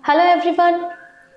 Hello everyone,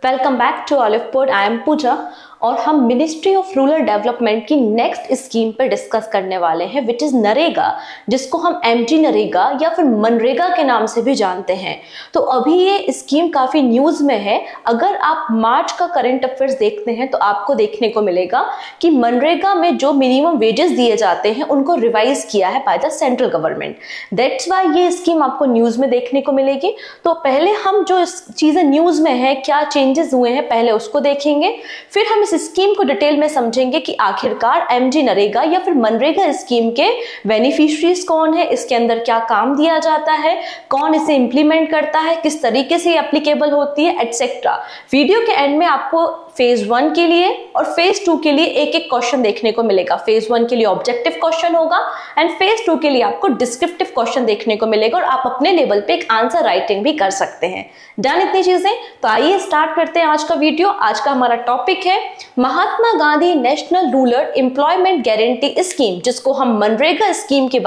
welcome back to Olive Pod. I am Pooja और हम ministry of rural development की next scheme पर discuss करने वाले हैं विच इज़ नरेगा, जिसको हम एमजी नरेगा या फिर मनरेगा के नाम से भी जानते हैं। तो अभी ये स्कीम काफ़ी न्यूज़ में है। अगर आप मार्च का करंट अफेयर्स देखते हैं तो आपको देखने को मिलेगा कि मनरेगा में जो मिनिमम वेजेस दिए जाते हैं उनको रिवाइज किया है by the central government. That's why ये स्कीम आपको न्यूज़ में देखने को मिलेगी। तो पहले हम जो चीज़ें न्यूज़ में है, क्या चेंजेस हुए हैं, पहले उसको देखेंगे, फिर हम स्कीम को डिटेल में समझेंगे कि आखिरकार एमजी नरेगा या फिर मनरेगा स्कीम के बेनिफिशियरीज कौन है, इसके अंदर क्या काम दिया जाता है, कौन इसे इंप्लीमेंट करता है, किस तरीके से एप्लीकेबल होती है, एटसेट्रा। वीडियो के एंड में आपको फेज 1 के लिए और फेज 2 के लिए एक एक क्वेश्चन देखने को मिलेगा। फेज 1 के लिए ऑब्जेक्टिव क्वेश्चन होगा एंड फेज 2 के लिए आपको डिस्क्रिप्टिव क्वेश्चन देखने को मिलेगा और आप अपने लेवल पे एक आंसर राइटिंग भी कर सकते हैं। डन इतनी चीजें? तो आइए स्टार्ट करते हैं आज का वीडियो। आज का हमारा टॉपिक है Mahatma Gandhi National Rural Employment Guarantee Scheme, जिसको हम मनरेगा स्कीम के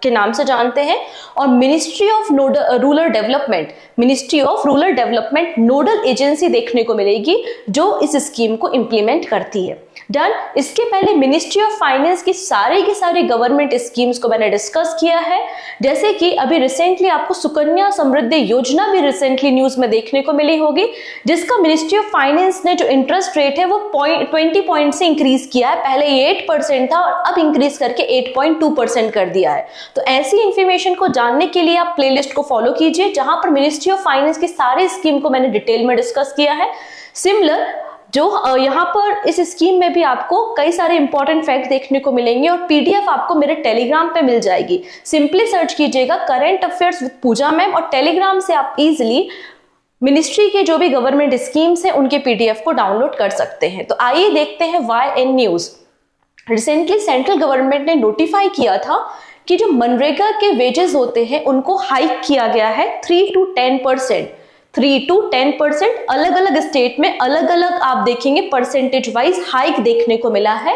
नाम से जानते हैं, और ministry of rural development nodal agency देखने को मिलेगी जो इस स्कीम को इंप्लीमेंट करती है। डन। इसके पहले मिनिस्ट्री ऑफ फाइनेंस की सारी गवर्नमेंट स्कीम्स को मैंने डिस्कस किया है, जैसे कि अभी रिसेंटली आपको सुकन्या समृद्धि योजना भी रिसेंटली न्यूज में देखने को मिली होगी, जिसका मिनिस्ट्री ऑफ फाइनेंस ने जो इंटरेस्ट रेट है वो 20 पॉइंट से इंक्रीज किया है। पहले ये 8% था और अब इंक्रीज करके 8.2% कर दिया है। तो ऐसी इंफॉर्मेशन को जानने के लिए आप प्लेलिस्ट को फॉलो कीजिए, जहां पर मिनिस्ट्री ऑफ फाइनेंस की सारी स्कीम को मैंने डिटेल में डिस्कस किया है। सिमिलर जो यहाँ पर इस स्कीम में भी आपको कई सारे इंपॉर्टेंट फैक्ट देखने को मिलेंगे और पीडीएफ आपको मेरे टेलीग्राम पे मिल जाएगी। सिंपली सर्च कीजिएगा current affairs with Puja ma'am और टेलीग्राम से आप इजीली मिनिस्ट्री के जो भी गवर्नमेंट स्कीम्स हैं उनके पीडीएफ को डाउनलोड कर सकते हैं। तो आइए देखते हैं why in news. Recently central government ने नोटिफाई किया था कि जो मनरेगा के वेजेस होते हैं उनको हाइक किया गया है 3 to 10%। अलग अलग स्टेट में अलग अलग आप देखेंगे परसेंटेज वाइज हाइक देखने को मिला है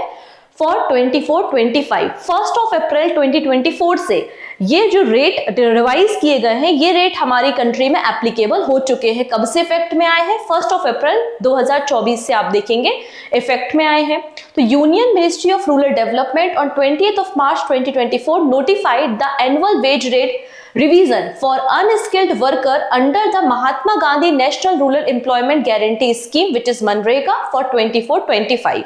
फॉर 24-25। 1 अप्रैल 2024 से ये जो रेट रिवाइज किए गए हैं, ये रेट हमारी कंट्री में एप्लीकेबल हो चुके हैं। कब से इफेक्ट में आए हैं? 1 अप्रैल 2024 से आप देखेंगे इफेक्ट में आए हैं। तो union ministry of rural development on 20 March 2024 notified the annual wage rate revision for unskilled worker under the Mahatma Gandhi National Rural Employment Guarantee Scheme which is MNREGA for 24-25।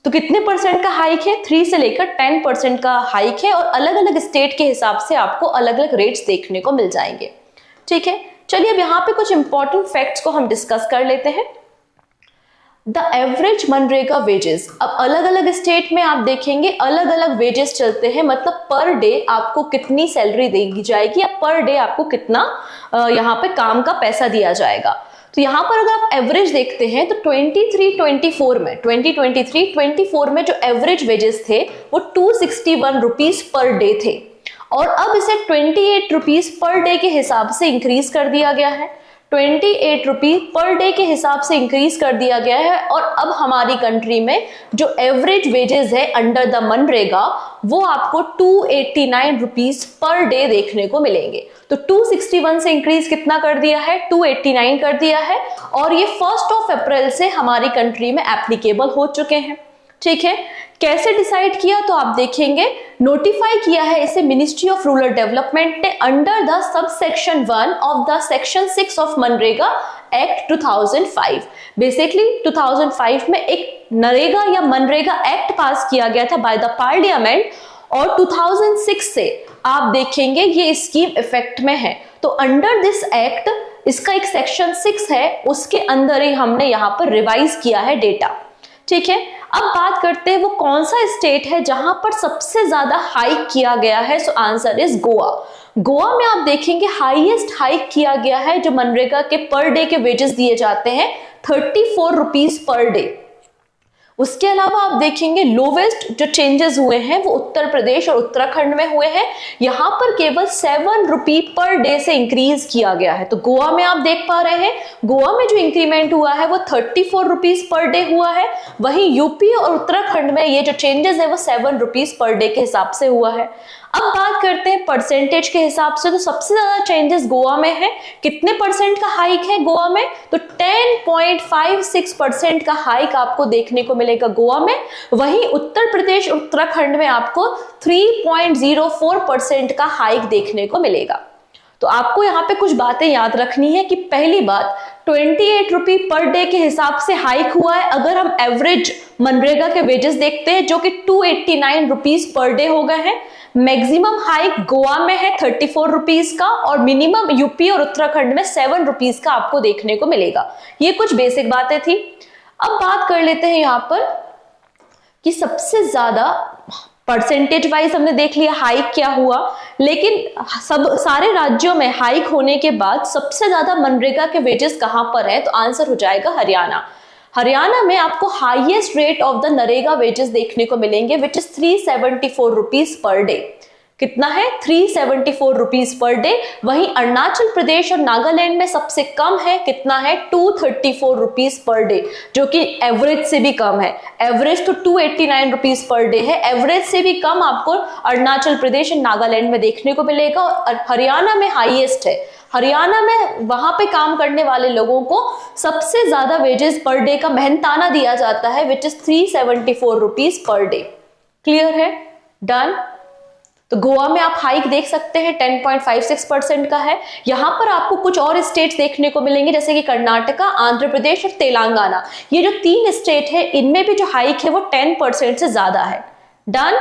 तो कितने परसेंट का हाइक है? 3 से लेकर 10% का हाइक है और अलग अलग स्टेट के हिसाब से आपको अलग अलग रेट्स देखने को मिल जाएंगे। ठीक है, चलिए अब यहाँ पे कुछ इंपॉर्टेंट फैक्ट्स को हम डिस्कस कर लेते हैं। द एवरेज मनरेगा वेजेस, अब अलग अलग स्टेट में आप देखेंगे अलग अलग वेजेस चलते हैं, मतलब पर डे आपको कितनी सैलरी दी जाएगी या पर डे आपको कितना यहाँ पे काम का पैसा दिया जाएगा। तो यहाँ पर अगर आप एवरेज देखते हैं तो 2023-24 में जो एवरेज वेजेस थे वो 261 रुपीज पर डे थे और अब इसे 28 रुपीज पर डे के हिसाब से इंक्रीज कर दिया गया है। 28 रुपीज पर डे के हिसाब से इंक्रीज कर दिया गया है और अब हमारी कंट्री में जो एवरेज वेजेस है अंडर द मनरेगा वो आपको 289 रुपीज पर डे देखने को मिलेंगे। तो 261 से इंक्रीज कितना कर दिया है? 289 कर दिया है और ये 1 अप्रैल से हमारी कंट्री में एप्लीकेबल हो चुके हैं। ठीक है, कैसे डिसाइड किया? तो आप देखेंगे नोटिफाई किया है इसे मिनिस्ट्री ऑफ रूरल डेवलपमेंट ने under the sub section 1 of the section 6 of MNREGA act 2005। Basically 2005 में एक नरेगा या मनरेगा एक्ट पास किया गया था बाय द पार्लियामेंट और 2006 से आप देखेंगे ये स्कीम इफेक्ट में है। तो अंडर दिस एक्ट इसका एक सेक्शन 6 है, उसके अंदर ही हमने यहाँ पर रिवाइज किया है डेटा। ठीक है, अब बात करते हैं वो कौन सा स्टेट है जहां पर सबसे ज्यादा हाइक किया गया है। So answer is Goa. Goa में आप देखेंगे हाईएस्ट हाइक किया गया है। जो मनरेगा के पर डे के वेजेस दिए जाते हैं 34 रुपीज पर डे। उसके अलावा आप देखेंगे लोवेस्ट जो चेंजेस हुए हैं वो उत्तर प्रदेश और उत्तराखंड में हुए हैं। यहाँ पर केवल 7 रुपी पर डे से इंक्रीज किया गया है। तो गोवा में आप देख पा रहे हैं गोवा में जो इंक्रीमेंट हुआ है वो 34 रुपीज पर डे हुआ है। वहीं यूपी और उत्तराखंड में ये जो चेंजेस है वो 7 रुपीज पर डे के हिसाब से हुआ है। अब बात करते हैं परसेंटेज के हिसाब से, तो सबसे ज्यादा चेंजेस गोवा में है। कितने परसेंट का हाइक है गोवा में? तो 10.56% का हाइक आपको देखने को मिलेगा गोवा में। वहीं उत्तर प्रदेश उत्तराखंड में आपको 3.04% का हाइक देखने को मिलेगा। तो आपको यहाँ पे कुछ बातें याद रखनी है कि पहली बात 28 रुपये पर डे के हिसाब से हाइक हुआ है। अगर हम एवरेज मनरेगा के वेजेस देखते हैं जो कि 289 रुपीज पर डे हो गए हैं। मैक्सिमम हाइक गोवा में है 34 रुपीज का और मिनिमम यूपी और उत्तराखंड में 7 रुपीज का आपको देखने को मिलेगा। ये कुछ बेसिक बातें थी। अब बात कर लेते हैं यहाँ पर कि सबसे ज्यादा परसेंटेज वाइज हमने देख लिया हाइक क्या हुआ, लेकिन सारे राज्यों में हाइक होने के बाद सबसे ज्यादा मनरेगा के वेजेस कहां पर है? तो आंसर हो जाएगा हरियाणा। हरियाणा में आपको highest rate of the NREGA wages देखने को मिलेंगे which is 374 rupees per day. कितना है? 374 रुपीज पर डे। वहीं अरुणाचल प्रदेश और नागालैंड में सबसे कम है। कितना है? 234 रुपीज पर डे, जो कि एवरेज से भी कम है। एवरेज तो 289 रुपीज पर डे है, एवरेज से भी कम आपको अरुणाचल प्रदेश और नागालैंड में देखने को मिलेगा। और हरियाणा में हाईएस्ट है। हरियाणा में वहां पे काम करने वाले लोगों को सबसे ज्यादा वेजेस पर डे का मेहनताना दिया जाता है which is 374 rupees per day. Clear है? डन। तो गोवा में आप हाइक देख सकते हैं 10.56% का है। यहां पर आपको कुछ और स्टेट्स देखने को मिलेंगे जैसे कि कर्नाटका, आंध्र प्रदेश और तेलंगाना। ये जो 3 स्टेट है इनमें भी जो हाइक है वो 10% से ज्यादा है। डन।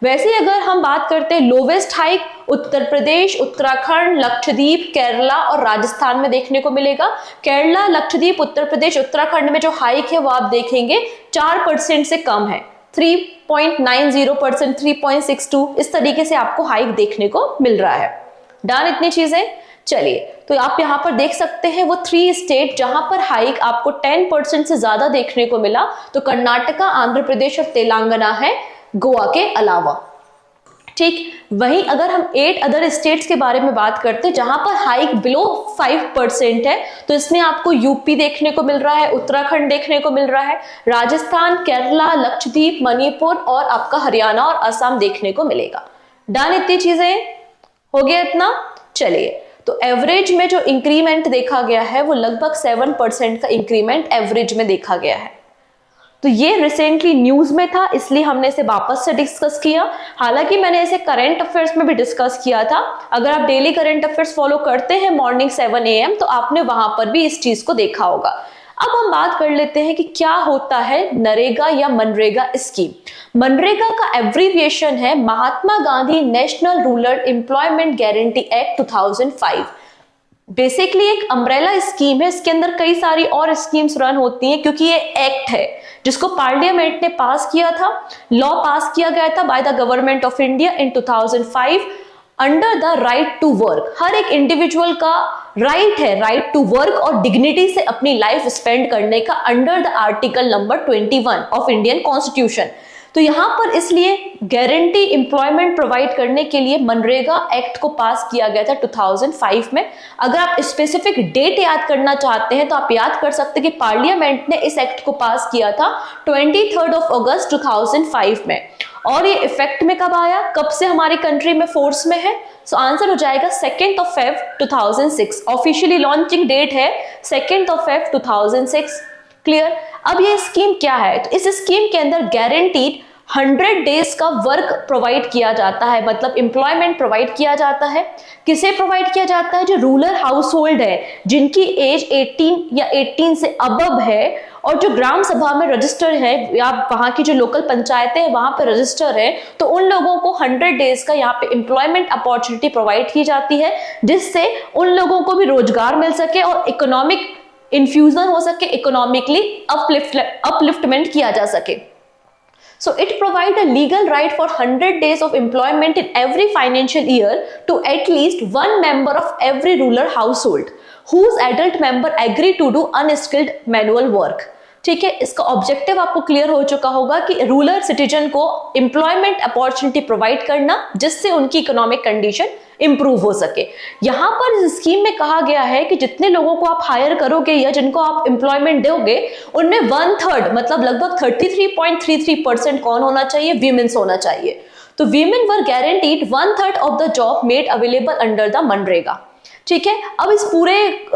वैसे अगर हम बात करते हैं लोवेस्ट हाइक उत्तर प्रदेश, उत्तराखंड, लक्षद्वीप, केरला और राजस्थान में देखने को मिलेगा। केरला, लक्षद्वीप, उत्तर प्रदेश, उत्तराखंड में जो हाइक है वो आप देखेंगे 4% से कम है। 3.90%, 3.62 इस तरीके से आपको हाइक देखने को मिल रहा है। डन इतनी चीजें। चलिए, तो आप यहां पर देख सकते हैं वो 3 स्टेट जहां पर हाइक आपको 10% से ज्यादा देखने को मिला। तो कर्नाटका, आंध्र प्रदेश और तेलंगाना है गोवा के अलावा। ठीक। वहीं अगर हम 8 अदर स्टेट्स के बारे में बात करते हैं जहां पर हाइक बिलो 5% है, तो इसमें आपको यूपी देखने को मिल रहा है, उत्तराखंड देखने को मिल रहा है, राजस्थान, केरला, लक्षद्वीप, मणिपुर और आपका हरियाणा और असम देखने को मिलेगा। डन इतनी चीजें हो गया इतना। चलिए, तो एवरेज में जो इंक्रीमेंट देखा गया है वो लगभग 7% का इंक्रीमेंट एवरेज में देखा गया है। तो ये रिसेंटली न्यूज में था इसलिए हमने इसे वापस से डिस्कस किया। हालांकि मैंने इसे करंट अफेयर्स में भी डिस्कस किया था। अगर आप डेली करंट अफेयर्स फॉलो करते हैं मॉर्निंग 7 AM तो आपने वहां पर भी इस चीज को देखा होगा। अब हम बात कर लेते हैं कि क्या होता है नरेगा या मनरेगा स्कीम। मनरेगा का एब्रीविएशन है Mahatma Gandhi National Rural Employment Guarantee Act 2005। Basically एक अम्ब्रेला स्कीम है। इसके अंदर कई सारी और स्कीम्स रन होती हैं क्योंकि ये एक्ट है जिसको पार्लियामेंट ने पास किया था। लॉ पास किया गया था by the Government of India in 2005 under the right to work. हर एक इंडिविजुअल का राइट है, राइट टू वर्क और डिग्निटी से अपनी लाइफ स्पेंड करने का, under the article number 21 of Indian constitution. तो यहां पर इसलिए गारंटी एम्प्लॉयमेंट प्रोवाइड करने के लिए मनरेगा एक्ट को पास किया गया था 2005 में। अगर आप स्पेसिफिक डेट याद करना चाहते हैं तो आप याद कर सकते हैं कि पार्लियामेंट ने इस एक्ट को पास किया था 23 अगस्त 2005 में। और ये इफेक्ट में कब आया, कब से हमारी कंट्री में फोर्स में है? सो आंसर हो जाएगा 2 Feb 2006। ऑफिशियली लॉन्चिंग डेट है 2 Feb 2006। क्लियर। अब ये स्कीम क्या है? तो इस स्कीम के अंदर गारंटीड 100 डेज का वर्क प्रोवाइड किया जाता है, मतलब एम्प्लॉयमेंट प्रोवाइड किया जाता है। किसे प्रोवाइड किया जाता है? जो रूरल हाउस होल्ड है, जिनकी एज 18 या 18 से अबव है और जो ग्राम सभा में रजिस्टर है या वहां की जो लोकल पंचायतें हैं वहां पे रजिस्टर है, तो उन लोगों को 100 डेज का यहाँ पे एम्प्लॉयमेंट अपॉर्चुनिटी प्रोवाइड की जाती है जिससे उन लोगों को भी रोजगार मिल सके और इकोनॉमिक इन्फ्यूजन हो सके, इकोनॉमिकली अपलिफ्टमेंट किया जा सके। So it provide a legal right for 100 days of employment in every financial year to at least one member of every rural household whose adult member agree to do unskilled manual work। ठीक है, इसका objective आपको clear हो चुका होगा कि rural citizen को employment opportunity provide करना जिससे उनकी इकोनॉमिक कंडीशन इंप्रूव हो सके। यहां पर इस स्कीम में कहा गया है कि जितने लोगों को आप हायर करोगे या जिनको आप एम्प्लॉयमेंट दोगे उनमें 1/3 मतलब लगभग 33.33% कौन होना चाहिए? वीमेंस होना चाहिए। तो women were guaranteed 1/3 of the job made available under the MNREGA. ठीक है, अब इस पूरे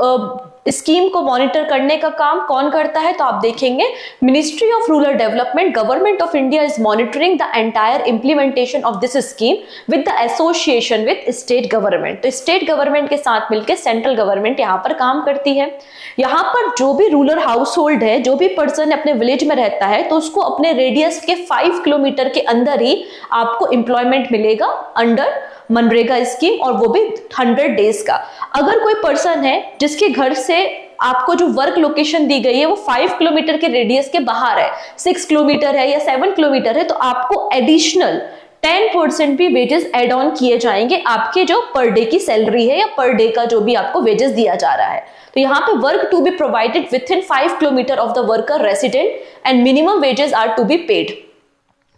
स्कीम को मॉनिटर करने का काम कौन करता है, तो आप देखेंगे ministry of rural development, government of India is monitoring the entire implementation of this scheme with the association with state government. तो स्टेट गवर्नमेंट के साथ मिलकर सेंट्रल गवर्नमेंट यहाँ पर काम करती है। यहाँ पर जो भी रूरल हाउस होल्ड है, जो भी पर्सन अपने विलेज में रहता है, तो उसको अपने रेडियस के 5 किलोमीटर के अंदर ही आपको एम्प्लॉयमेंट मिलेगा अंडर मनरेगा स्कीम, और वो भी 100 डेज का। अगर कोई पर्सन है जिसके घर से आपको जो वर्क लोकेशन दी गई है वो 5 किलोमीटर के रेडियस के बाहर है, 6 किलोमीटर है या 7 किलोमीटर है, तो आपको एडिशनल 10% भी वेजेस एड ऑन किए जाएंगे आपके जो पर डे की सैलरी है या पर डे का जो भी आपको वेजेस दिया जा रहा है। तो यहाँ पे work to be provided within 5 kilometre of the worker resident and minimum wages are to be paid.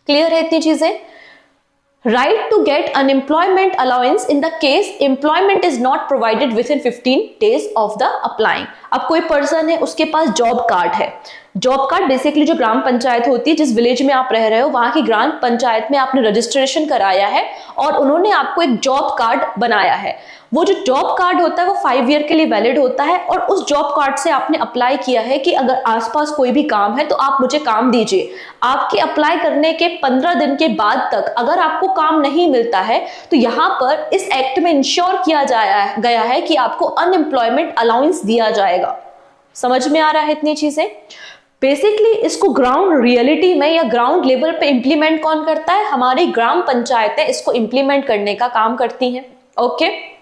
Clear है इतनी चीजें? Right to get unemployment allowance in the case employment is not provided within 15 days of the applying। अब कोई person है, उसके पास job card है। Job card basically जो ग्राम पंचायत होती है, जिस विलेज में आप रह रहे हो वहां की ग्राम पंचायत में आपने रजिस्ट्रेशन कराया है और उन्होंने आपको एक जॉब कार्ड बनाया है। वो जो जॉब कार्ड होता है वो 5 ईयर के लिए वैलिड होता है, और उस जॉब कार्ड से आपने अप्लाई किया है कि अगर आसपास कोई भी काम है तो आप मुझे काम दीजिए। आपके अप्लाई करने के 15 दिन के बाद तक अगर आपको काम नहीं मिलता है तो यहाँ पर इस एक्ट में इंश्योर किया गया है कि आपको अनएम्प्लॉयमेंट अलाउंस दिया जाएगा। समझ में आ रहा है इतनी चीजें? बेसिकली इसको ग्राउंड रियलिटी में या ग्राउंड लेवल पे इंप्लीमेंट कौन करता है? हमारी ग्राम पंचायतें इसको इंप्लीमेंट करने का काम करती हैं। Okay,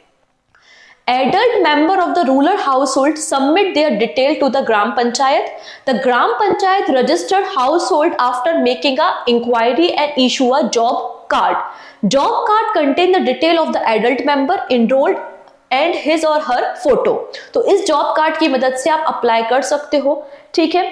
adult member of the rural household submit their detail to the gram panchayat. The gram panchayat registered household after making a inquiry and issue a job card. Job card contain the detail of the adult member enrolled and his or her photo। तो इस job card की मदद से आप apply कर सकते हो। ठीक है,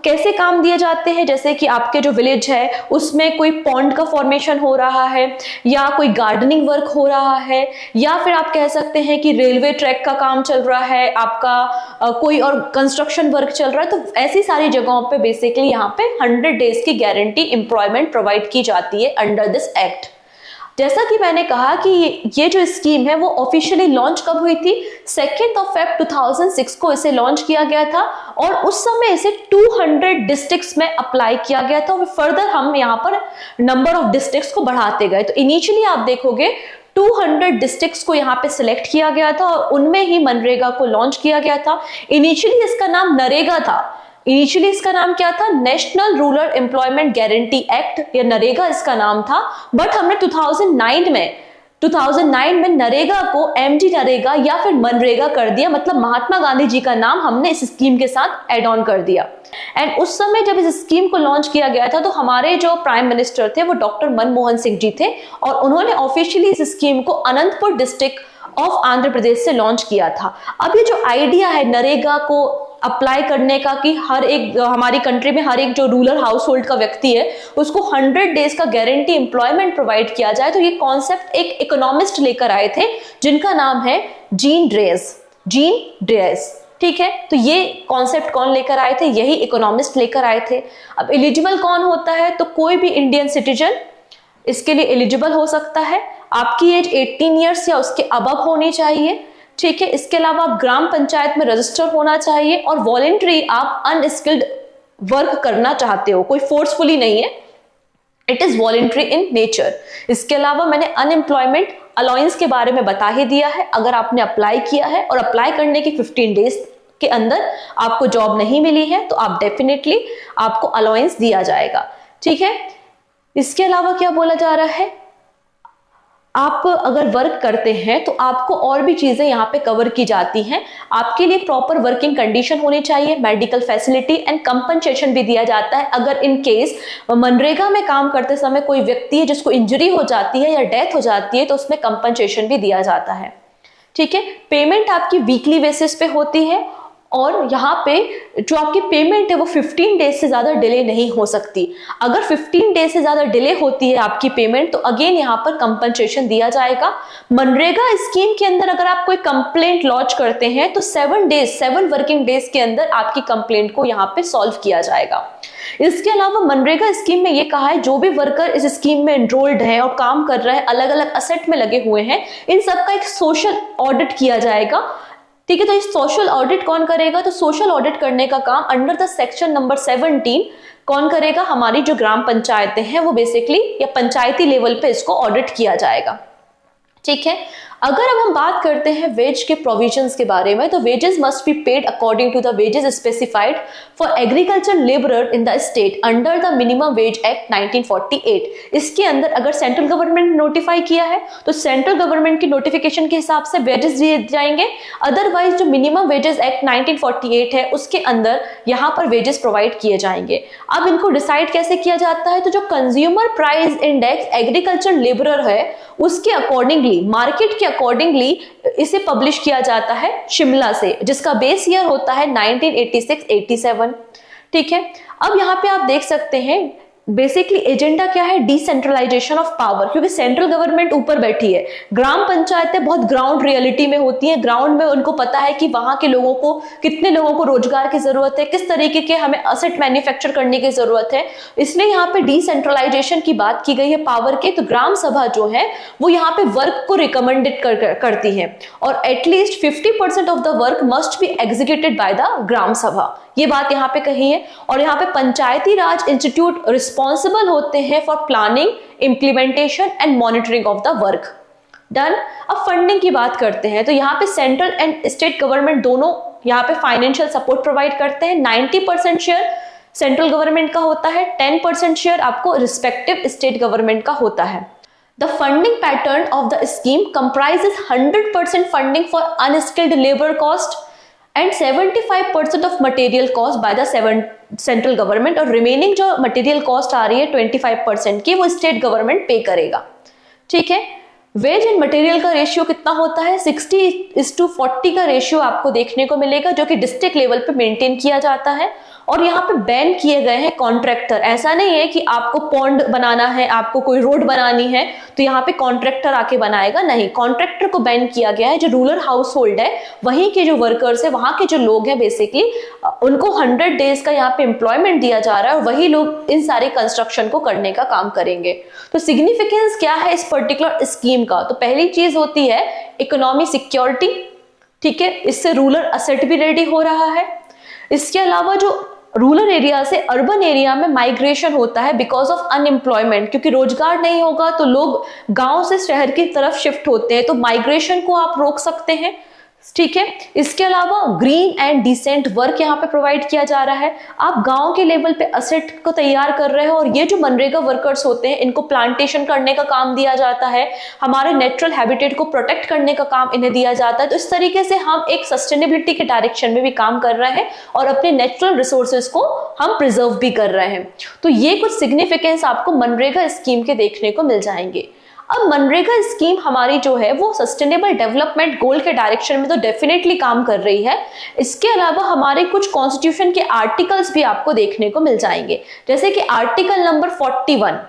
कैसे काम दिए जाते हैं? जैसे कि आपके जो विलेज है उसमें कोई पॉन्ड का फॉर्मेशन हो रहा है, या कोई गार्डनिंग वर्क हो रहा है, या फिर आप कह सकते हैं कि रेलवे ट्रैक का काम चल रहा है, आपका कोई और कंस्ट्रक्शन वर्क चल रहा है। तो ऐसी सारी जगहों पे बेसिकली यहाँ पे 100 डेज की गारंटी एम्प्लॉयमेंट प्रोवाइड की जाती है अंडर दिस एक्ट। जैसा कि मैंने कहा कि ये जो स्कीम है वो ऑफिशियली लॉन्च कब हुई थी? 2 February 2006 को इसे लॉन्च किया गया था, और उस समय इसे 200 डिस्ट्रिक्ट्स में अप्लाई किया गया था। और फर्दर हम यहाँ पर नंबर ऑफ डिस्ट्रिक्ट्स को बढ़ाते गए। तो इनिशियली आप देखोगे 200 डिस्ट्रिक्ट्स को यहाँ पे सिलेक्ट किया गया था और उनमें ही मनरेगा को लॉन्च किया गया था। इनिशियली इसका नाम नरेगा था। इनिशियली इसका नाम क्या था? National Rural Employment Guarantee act या नरेगा इसका नाम था। बट हमने 2009 में नरेगा को एमजी नरेगा या फिर मनरेगा कर दिया, मतलब महात्मा गांधी जी का नाम हमने इस स्कीम के साथ एड ऑन कर दिया। एंड उस समय जब इस स्कीम को लॉन्च किया गया था तो हमारे जो प्राइम मिनिस्टर थे वो डॉक्टर मनमोहन सिंह जी थे, और उन्होंने ऑफिशियली इस स्कीम को अनंतपुर डिस्ट्रिक्ट ऑफ आंध्र प्रदेश से लॉन्च किया था। अब ये जो आइडिया है नरेगा को अप्लाई करने का कि हर एक हमारी कंट्री में हर एक जो रूरल हाउस होल्ड का व्यक्ति है उसको 100 डेज का गारंटी एम्प्लॉयमेंट प्रोवाइड किया जाए, तो ये कॉन्सेप्ट एक इकोनॉमिस्ट लेकर आए थे जिनका नाम है जीन ड्रेयस। ठीक है, तो ये कॉन्सेप्ट कौन लेकर आए थे? यही इकोनॉमिस्ट लेकर आए थे। अब एलिजिबल कौन होता है? तो कोई भी इंडियन सिटीजन इसके लिए एलिजिबल हो सकता है। आपकी एज 18 ईयर्स या उसके अबव होनी चाहिए। ठीक है, इसके अलावा आप ग्राम पंचायत में रजिस्टर होना चाहिए, और वॉलेंटरी आप अनस्किल्ड वर्क करना चाहते हो, कोई फोर्सफुली नहीं है, it is voluntary in nature. इसके अलावा मैंने अनएम्प्लॉयमेंट अलाउंस के बारे में बता ही दिया है। अगर आपने अप्लाई किया है और अप्लाई करने के 15 डेज के अंदर आपको जॉब नहीं मिली है तो आप डेफिनेटली आपको अलाउंस दिया जाएगा। ठीक है, इसके अलावा क्या बोला जा रहा है? आप अगर वर्क करते हैं तो आपको और भी चीजें यहाँ पे कवर की जाती हैं। आपके लिए प्रॉपर वर्किंग कंडीशन होनी चाहिए, मेडिकल फैसिलिटी एंड कंपनसेशन भी दिया जाता है। अगर इन केस मनरेगा में काम करते समय कोई व्यक्ति है जिसको इंजरी हो जाती है या डेथ हो जाती है तो उसमें कंपनसेशन भी दिया जाता है। ठीक है, पेमेंट आपकी वीकली बेसिस पे होती है, और यहाँ पे जो आपकी पेमेंट है वो 15 डेज से ज्यादा डिले नहीं हो सकती। अगर 15 डेज से ज्यादा डिले होती है आपकी पेमेंट तो अगेन यहाँ पर कंपनसेशन दिया जाएगा। मनरेगा स्कीम के अंदर अगर आप कोई कंप्लेंट लॉन्च करते हैं तो 7 वर्किंग डेज के अंदर आपकी कंप्लेंट को यहाँ पे सॉल्व किया जाएगा। इसके अलावा मनरेगा स्कीम में ये कहा है जो भी वर्कर इस स्कीम में एनरोल्ड है और काम कर रहा है, अलग अलग असेट में लगे हुए हैं, इन सबका एक सोशल ऑडिट किया जाएगा। ठीक है, तो इस सोशल ऑडिट कौन करेगा? तो सोशल ऑडिट करने का काम अंडर द सेक्शन नंबर 17 कौन करेगा? हमारी जो ग्राम पंचायतें हैं वो बेसिकली या पंचायती लेवल पे इसको ऑडिट किया जाएगा। ठीक है, अगर अब हम बात करते हैं वेज के प्रोविजंस के बारे में, तो wages must be paid according to the wages specified for agriculture labourer in the state under the minimum wage act 1948। इसके अंदर अगर सेंट्रल गवर्नमेंट ने नोटिफाई किया है तो सेंट्रल गवर्नमेंट की नोटिफिकेशन के हिसाब से वेजेस दिए जाएंगे, अदरवाइज जो मिनिमम वेजेस एक्ट 1948 है उसके अंदर यहाँ पर वेजेस प्रोवाइड किए जाएंगे। अब इनको डिसाइड कैसे किया जाता है? तो जो consumer price index agriculture labourer है उसके अकॉर्डिंगली, मार्केट के अकॉर्डिंगली इसे पब्लिश किया जाता है शिमला से, जिसका बेस ईयर होता है 1986-87। ठीक है, अब यहाँ पे आप देख सकते हैं बेसिकली एजेंडा क्या है? डिसेंट्रलाइजेशन ऑफ पावर, क्योंकि सेंट्रल गवर्नमेंट ऊपर बैठी है, ग्राम पंचायतें बहुत ग्राउंड रियलिटी में होती हैं, ग्राउंड में उनको पता है कि वहां के लोगों को, कितने लोगों को रोजगार की जरूरत है, किस तरीके के हमें असेट मैन्युफैक्चर करने की जरूरत है, इसलिए यहाँ पे डिसेंट्रलाइजेशन की बात की गई है पावर के। तो ग्राम सभा जो है वो यहाँ पे वर्क को रिकमेंडेड करती है और at least 50% of the work must be executed by the Gram Sabha, ये बात यहाँ पे कही है। और यहाँ पे पंचायती राज इंस्टीट्यूट रिस्पॉन्सिबल होते हैं for planning, implementation and monitoring of the work done. अब फंडिंग की बात करते हैं तो यहाँ पे सेंट्रल एंड स्टेट गवर्नमेंट दोनों यहाँ पे फाइनेंशियल सपोर्ट प्रोवाइड करते हैं। 90% शेयर सेंट्रल गवर्नमेंट का होता है, 10% शेयर आपको रिस्पेक्टिव स्टेट गवर्नमेंट का होता है। The funding pattern of the scheme comprises 100% funding for unskilled labor cost and 75% of material cost by the central government, और रिमेनिंग जो मटेरियल कॉस्ट आ रही है 25% की वो स्टेट गवर्नमेंट पे करेगा। ठीक है, वेज एंड मटेरियल का रेशियो कितना होता है? 60:40 का रेशियो आपको देखने को मिलेगा, जो कि डिस्ट्रिक्ट लेवल पे मेंटेन किया जाता है। और यहाँ पे बैन किए गए हैं कॉन्ट्रैक्टर। ऐसा नहीं है कि आपको पॉन्ड बनाना है, आपको कोई रोड बनानी है तो यहाँ पे कॉन्ट्रैक्टर आके बनाएगा, नहीं, कॉन्ट्रैक्टर को बैन किया गया है। जो रूरल हाउस होल्ड है, वहीं के जो वर्कर्स है, वहां के जो लोग हैं, बेसिकली उनको 100 डेज का यहाँ पे एम्प्लॉयमेंट दिया जा रहा है और वही लोग इन सारे कंस्ट्रक्शन को करने का काम करेंगे। तो सिग्निफिकेंस क्या है इस पर्टिकुलर स्कीम का? तो पहली चीज होती है इकोनॉमी सिक्योरिटी। ठीक है, इससे रूरल असेट भी रेडी हो रहा है। इसके अलावा जो रूरल एरिया से अर्बन एरिया में माइग्रेशन होता है बिकॉज ऑफ अनएम्प्लॉयमेंट, क्योंकि रोजगार नहीं होगा तो लोग गांव से शहर की तरफ शिफ्ट होते हैं, तो माइग्रेशन को आप रोक सकते हैं। ठीक है, इसके अलावा ग्रीन एंड डिसेंट वर्क यहाँ पे प्रोवाइड किया जा रहा है। आप गांव के लेवल पे असेट को तैयार कर रहे हो और ये जो मनरेगा वर्कर्स होते हैं इनको प्लांटेशन करने का काम दिया जाता है, हमारे नेचुरल हैबिटेट को प्रोटेक्ट करने का काम इन्हें दिया जाता है। तो इस तरीके से हम एक सस्टेनेबिलिटी के डायरेक्शन में भी काम कर रहे हैं और अपने नेचुरल रिसोर्सेज को हम प्रिजर्व भी कर रहे हैं। तो ये कुछ सिग्निफिकेंस आपको मनरेगा स्कीम के देखने को मिल जाएंगे। अब मनरेगा स्कीम हमारी जो है वो सस्टेनेबल डेवलपमेंट गोल के डायरेक्शन में तो डेफिनेटली काम कर रही है। इसके अलावा हमारे कुछ कॉन्स्टिट्यूशन के आर्टिकल्स भी आपको देखने को मिल जाएंगे, जैसे कि आर्टिकल नंबर 41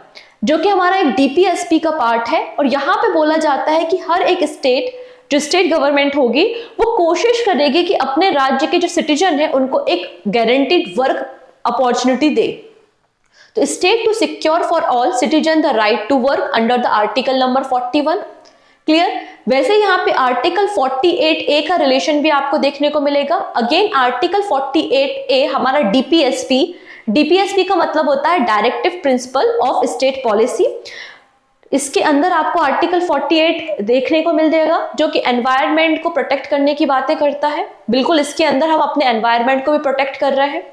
जो कि हमारा एक डीपीएसपी का पार्ट है, और यहाँ पे बोला जाता है कि हर एक स्टेट, जो स्टेट गवर्नमेंट होगी, वो कोशिश करेगी कि अपने राज्य के जो सिटीजन है उनको एक गारंटीड वर्क अपॉर्चुनिटी दे। तो state to secure for all citizen the right to work under the article number 41। Clear? वैसे यहाँ पे आर्टिकल 48A का रिलेशन भी आपको देखने को मिलेगा। अगेन आर्टिकल 48A हमारा डीपीएसपी का मतलब होता है directive principle of state policy. इसके अंदर आपको आर्टिकल 48 देखने को मिल जाएगा जो कि एनवायरनमेंट को प्रोटेक्ट करने की बातें करता है। बिल्कुल इसके अंदर हम अपने एनवायरनमेंट को भी प्रोटेक्ट कर रहे हैं।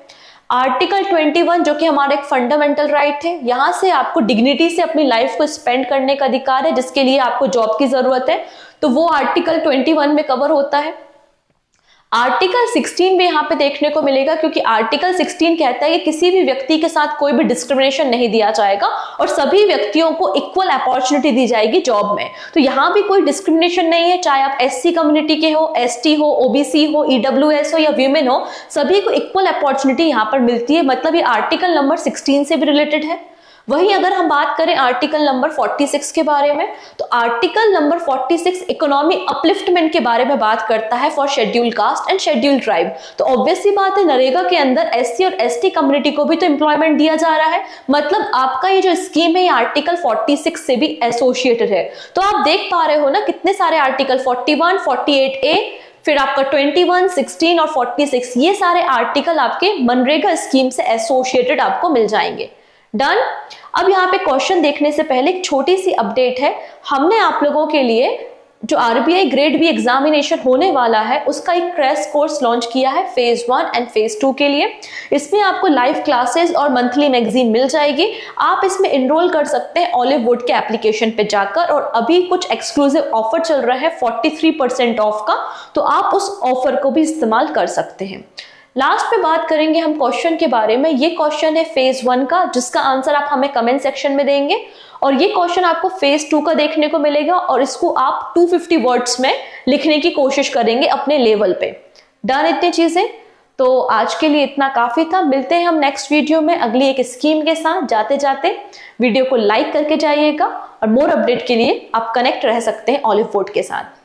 आर्टिकल 21 जो कि हमारा एक फंडामेंटल राइट है, यहां से आपको डिग्निटी से अपनी लाइफ को स्पेंड करने का अधिकार है, जिसके लिए आपको जॉब की जरूरत है, तो वो आर्टिकल 21 में कवर होता है। आर्टिकल 16 भी यहाँ पे देखने को मिलेगा, क्योंकि आर्टिकल 16 कहता है कि किसी भी व्यक्ति के साथ कोई भी डिस्क्रिमिनेशन नहीं दिया जाएगा और सभी व्यक्तियों को इक्वल अपॉर्चुनिटी दी जाएगी जॉब में। तो यहाँ भी कोई डिस्क्रिमिनेशन नहीं है, चाहे आप एससी कम्युनिटी के हो, एसटी हो, ओबीसी हो, ईडब्ल्यूएस हो या वीमेन हो, सभी को इक्वल अपॉर्चुनिटी यहाँ पर मिलती है। मतलब ये आर्टिकल नंबर 16 से भी रिलेटेड है। वहीं अगर हम बात करें आर्टिकल नंबर 46 के बारे में, तो आर्टिकल नंबर 46 इकोनॉमी अपलिफ्टमेंट के बारे में बात करता है for schedule caste and schedule tribe. तो ऑब्वियसली बात है, नरेगा के अंदर एससी और एसटी कम्युनिटी को भी तो एम्प्लॉयमेंट दिया जा रहा है। मतलब आपका ये जो स्कीम है ये आर्टिकल 46 से भी एसोसिएटेड है। तो आप देख पा रहे हो ना कितने सारे आर्टिकल 41, 48A, फिर आपका 21, 16 और 46, ये सारे आर्टिकल आपके मनरेगा स्कीम से एसोसिएटेड आपको मिल जाएंगे। डन। अब यहाँ पे क्वेश्चन देखने से पहले एक छोटी सी अपडेट है। हमने आप लोगों के लिए जो आरबीआई ग्रेड बी एग्जामिनेशन होने वाला है उसका एक क्रैश कोर्स लॉन्च किया है फेज 1 एंड फेज 2 के लिए। इसमें आपको लाइव क्लासेस और मंथली मैगजीन मिल जाएगी। आप इसमें इनरोल कर सकते हैं ऑलिव वुड के एप्लीकेशन पे जाकर, और अभी कुछ एक्सक्लूसिव ऑफर चल रहा है 43% ऑफ का, तो आप उस ऑफर को भी इस्तेमाल कर सकते हैं। लास्ट में बात करेंगे हम क्वेश्चन के बारे में। ये क्वेश्चन है फेज 1 का, जिसका आंसर आप हमें कमेंट सेक्शन में देंगे, और ये क्वेश्चन आपको फेज 2 का देखने को मिलेगा और इसको आप 250 वर्ड्स में लिखने की कोशिश करेंगे अपने लेवल पे। डन इतनी चीजें। तो आज के लिए इतना काफी था। मिलते हैं हम नेक्स्ट वीडियो में अगली एक स्कीम के साथ। जाते जाते वीडियो को लाइक करके जाइएगा, और मोर अपडेट के लिए आप कनेक्ट रह सकते हैं ऑलिव वुड के साथ।